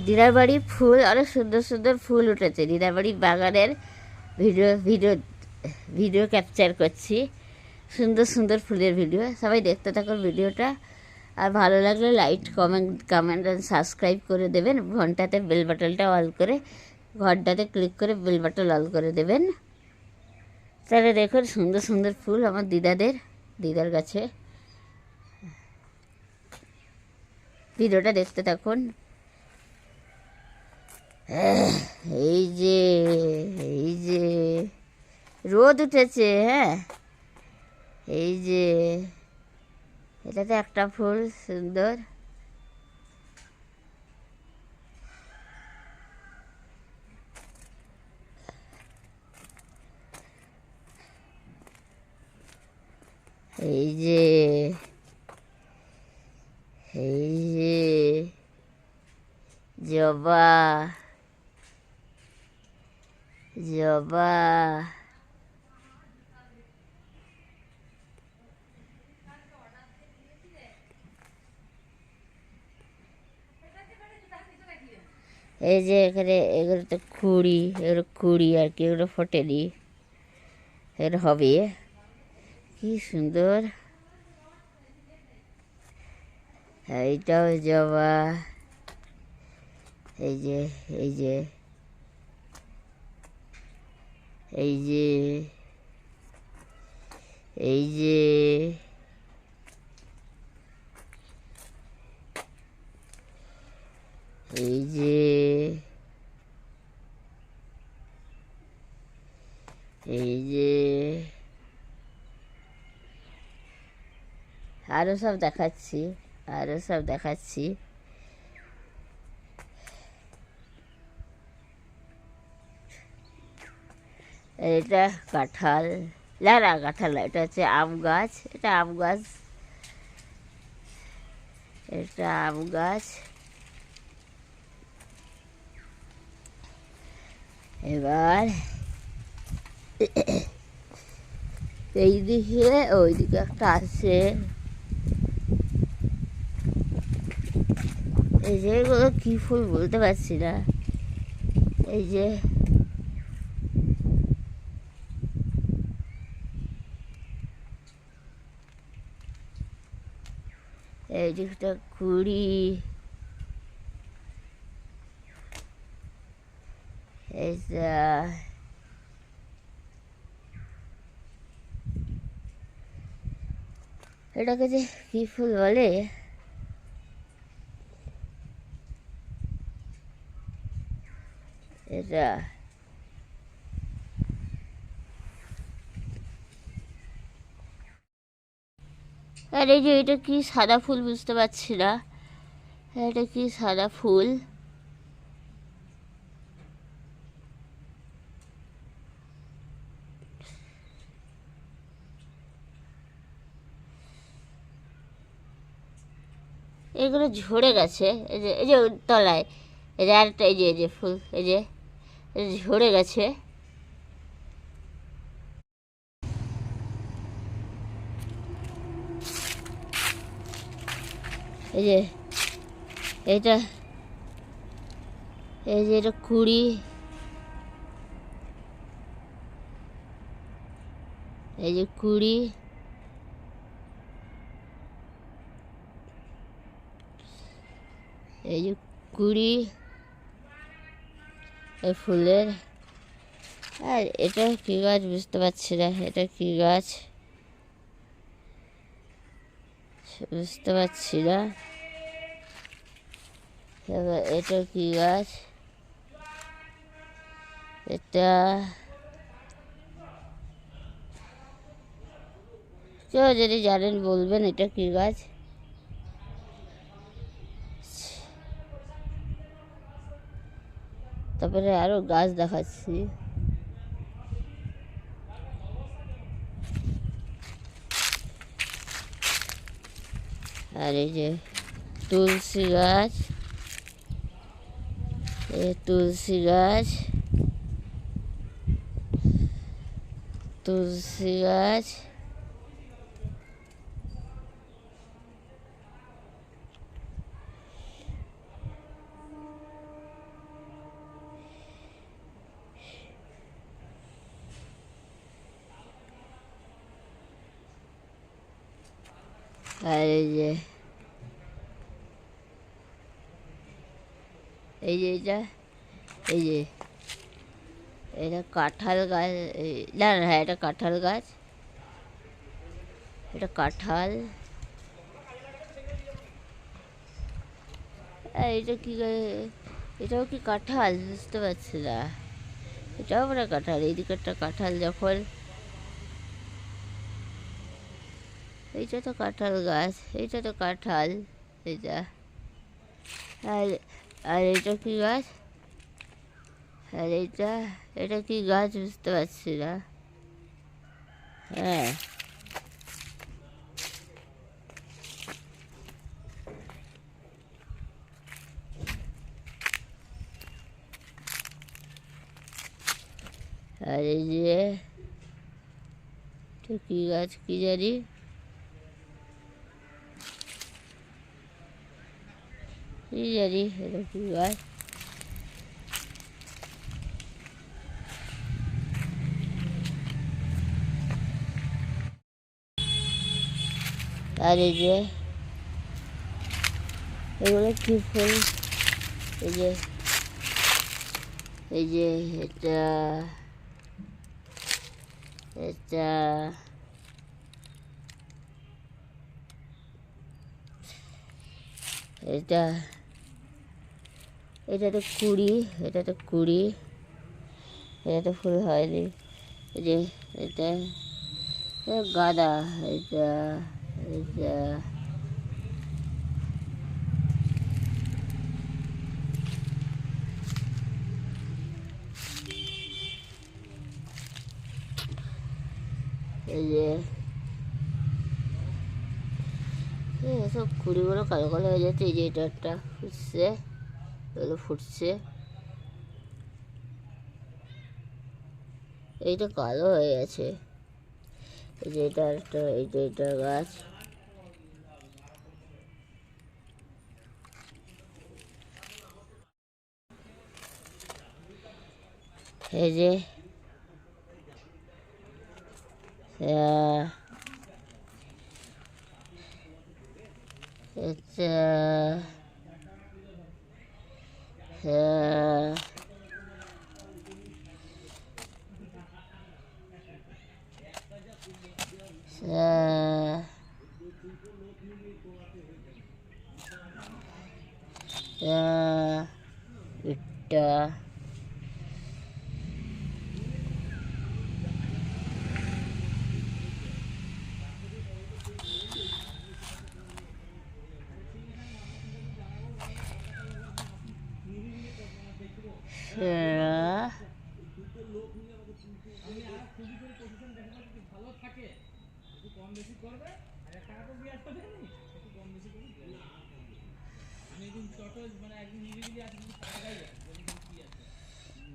দিদার বাড়ির ফুল আরও সুন্দর সুন্দর ফুল উঠেছে। দিদার বাড়ির বাগানের ভিডিও ভিডিও ভিডিও ক্যাপচার করছি, সুন্দর সুন্দর ফুলের ভিডিও। সবাই দেখতে থাকুন ভিডিওটা, আর ভালো লাগলে লাইক কমেন্ট অ্যান্ড সাবস্ক্রাইব করে দেবেন। ঘন্টাতে বেল বাটনটা অল করে, ঘন্টাতে ক্লিক করে বেল বাটন অল করে দেবেন। তাহলে দেখুন সুন্দর সুন্দর ফুল আমার দিদার কাছে। ভিডিওটা দেখতে থাকুন। এই যে এই যে রোদ উঠেছে, হ্যাঁ এই যে এটাতে একটা ফুল সুন্দর। এই যে এই যে জবা জবা, এই যে এখানে এগুলো তো কুড়ি, এগুলো কুড়ি আর কি, এগুলো ফোটেনি, এগুলো হবে। কি সুন্দর, এইটাও জবা। এই যে এই যে এই যে এই যে এই যে এই যে আরও সব দেখাচ্ছি, আরও সব দেখাচ্ছি। এটা কাঁঠাল, না না কাঁঠাল না, এটা হচ্ছে আম গাছ। এটা আম গাছ, এটা আম গাছ। এবার এই দিকে ওই দিকে একটা আছে। এই যে এগুলো কী ফুল বলতে পারছি না। এই যে এই দিকটা কুড়ি, এইটা এটাকে যে কী ফুল বলে, এটা আর এই যে এটা কি সাদা ফুল বুঝতে পারছি না, এটা কি সাদা ফুল। এগুলো ঝরে গেছে, এই যে তলায় এই যে আরেকটা, এই যে ফুল, এই যে ঝরে গেছে। এই যে এইটা, এই যে এটা কুড়ি, এই যে কুড়ি, এই যে কুড়ি এই ফুলের। আর এটা কী গাছ বুঝতে পারছি না, এটা কী গাছ বুঝতে পারছি না। এবার এটা কী গাছ, এটা কেউ যদি জানেন বলবেন এটা কী গাছ। তারপরে আরও গাছ দেখাচ্ছি। আর এই যে তুলসী গাছ, এ তুলসী গাছ, তুলসী গাছ, আর এই যে এটা, এই যে এটা কাঁঠাল গাছ, না না হ্যাঁ এটা কাঁঠাল গাছ, এটা কাঁঠাল। এটা কি এটাও কি কাঁঠাল বুঝতে পারছি না, এটাও আমরা কাঁঠাল, এইদিকে একটা কাঁঠাল, যখন এইটা তো কাঁঠাল গাছ, এইটা তো কাঁঠাল এটা। আর আর এটা কি গাছ, আর এটা কি গাছ বুঝতে পারছি না। হ্যাঁ আর এই যে কি গাছ কি জানি, কি জানি এটা কি গাছ। আর এই যে এগুলো কি ফুল, এই যে এটা এটা এটা এটা তো কুড়ি, এটা তো কুড়ি, এটা তো ফুল হয়নি। এই যে এটা গাঁদা, এটা এটা এই যে সব কুড়িগুলো কালো কালো হয়ে যাচ্ছে। এই যে এটা একটা ফুটছে, এগুলো ফুটছে, এইটা কালো হয়ে গেছে। এই যে এটা একটা, এই যে এটা গাছ, এই যে এটা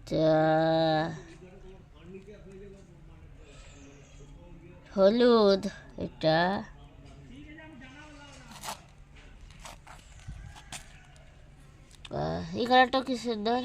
এটা হলুদ, এটা এই কালারটাও কি সুন্দর।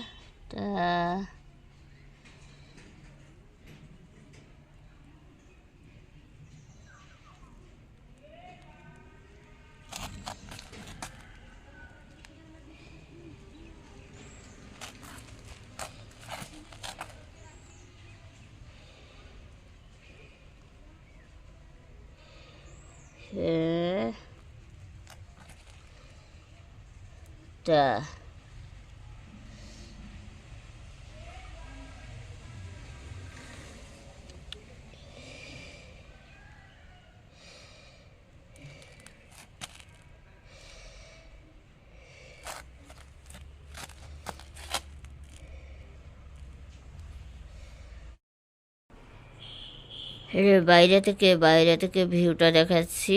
টা বাইরে থেকে ভিউটা দেখাচ্ছি।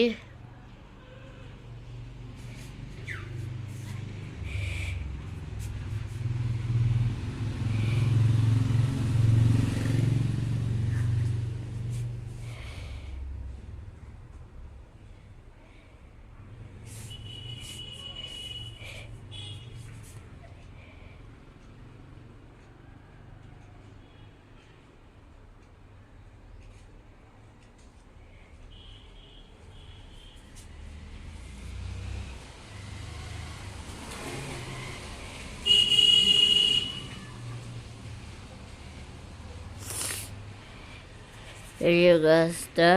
এই যে গাছটা,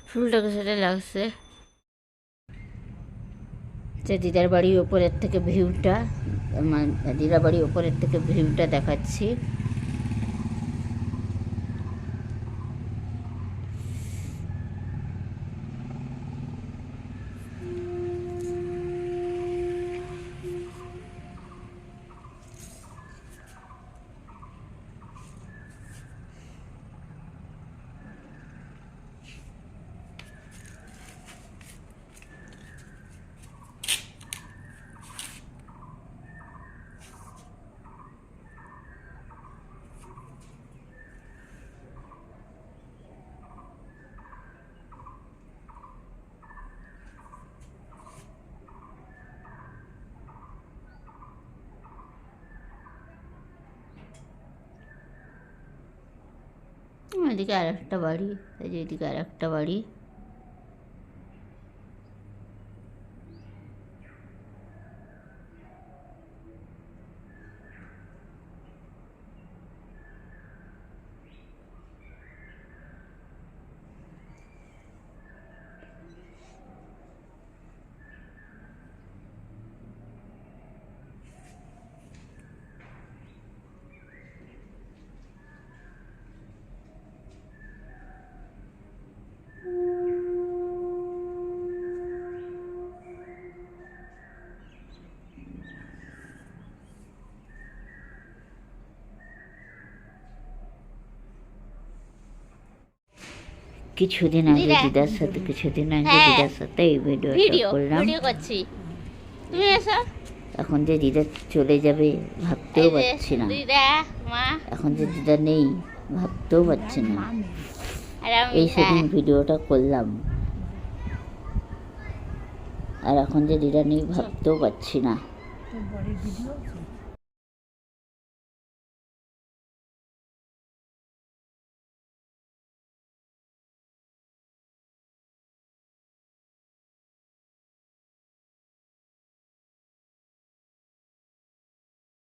ফুলটাকে সেটা লাগছে। যে দিদার বাড়ির ওপরের থেকে ভিউটা, দিদার বাড়ির ওপরের থেকে ভিউটা দেখাচ্ছি। এদিকে আর একটা বাড়ি, এই যে এদিকে আর একটা বাড়ি। কিছুদিন আগে দিদার সাথে দিদার সাথে এই ভিডিও করলাম। করছি, তুমি এসো। এখন যে দিদা চলে যাবে ভাবতেও পারছি না, এখন যে দিদা নেই ভাবতেও পারছি না। এই সেদিন ভিডিওটা করলাম, আর এখন যে দিদা নেই ভাবতেও পারছি না।